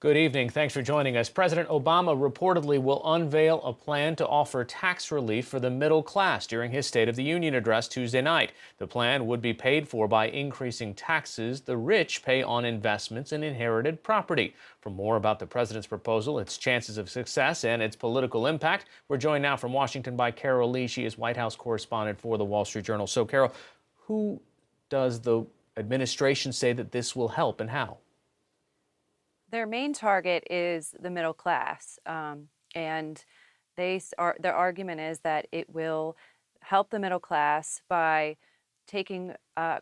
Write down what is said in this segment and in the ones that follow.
Good evening. Thanks for joining us. President Obama reportedly will unveil a plan to offer tax relief for the middle class during his State of the Union address Tuesday night. The plan would be paid for by increasing taxes the rich pay on investments and inherited property. For more about the president's proposal, its chances of success, and its political impact, we're joined now from Washington by Carol Lee. She is White House correspondent for the Wall Street Journal. So, Carol, who does the administration say that this will help and how? Their main target is the middle class, and their argument is that it will help the middle class by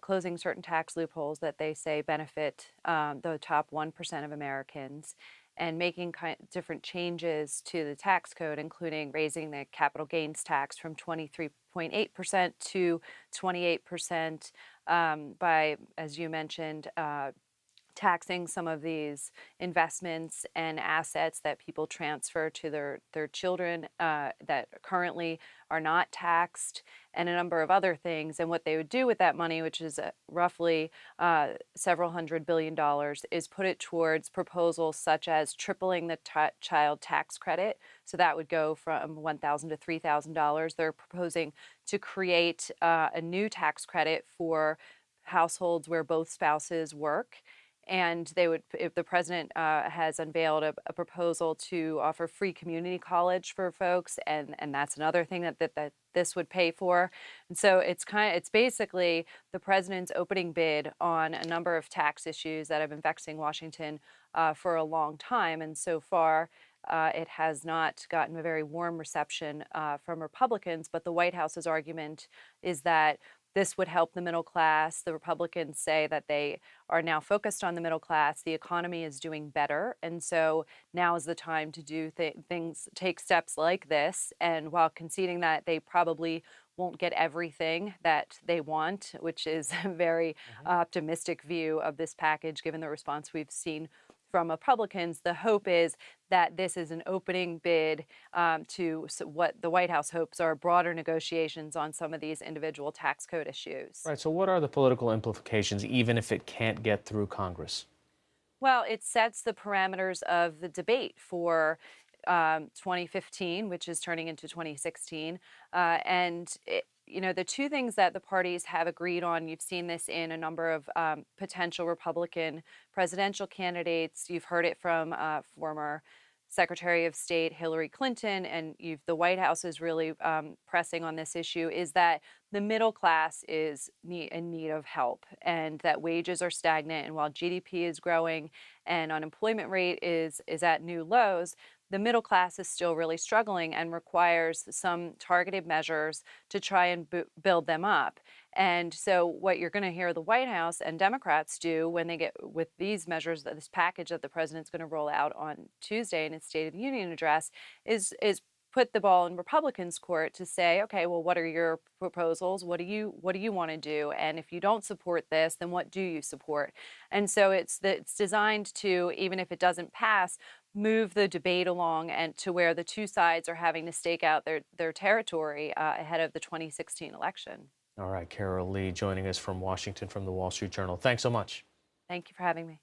closing certain tax loopholes that they say benefit the top 1% of Americans, and making different changes to the tax code, including raising the capital gains tax from 23.8% to 28% by, as you mentioned, taxing some of these investments and assets that people transfer to their children that currently are not taxed, and a number of other things. And what they would do with that money, which is roughly several $100 billion, is put it towards proposals such as tripling the child tax credit. So that would go from $1,000 to $3,000. They're proposing to create a new tax credit for households where both spouses work. And they would, if the president has unveiled a proposal to offer free community college for folks, and that's another thing that this would pay for. And so it's basically the president's opening bid on a number of tax issues that have been vexing Washington for a long time. And so far, it has not gotten a very warm reception from Republicans. But the White House's argument is that this would help the middle class. The Republicans say that they are now focused on the middle class. The economy is doing better. And so now is the time to do take steps like this. And while conceding that they probably won't get everything that they want, which is a very optimistic view of this package, given the response we've seen from Republicans, the hope is that this is an opening bid to what the White House hopes are broader negotiations on some of these individual tax code issues. Right. So, what are the political implications, even if it can't get through Congress? Well, it sets the parameters of the debate for 2015, which is turning into 2016. The two things that the parties have agreed on, you've seen this in a number of potential Republican presidential candidates. You've heard it from former Secretary of State Hillary Clinton, and the White House is really pressing on this issue, is that the middle class is in need of help, and that wages are stagnant. And while GDP is growing and unemployment rate is at new lows, the middle class is still really struggling and requires some targeted measures to try and build them up. And so what you're going to hear the White House and Democrats do when they get with these measures, this package that the president's going to roll out on Tuesday in his State of the Union address, is put the ball in Republicans' court to say, okay, well, what are your proposals? What do you want to do? And if you don't support this, then what do you support? And so it's designed to, even if it doesn't pass, move the debate along and to where the two sides are having to stake out their territory ahead of the 2016 election. All right, Carol Lee joining us from Washington from the Wall Street Journal. Thanks so much. Thank you for having me.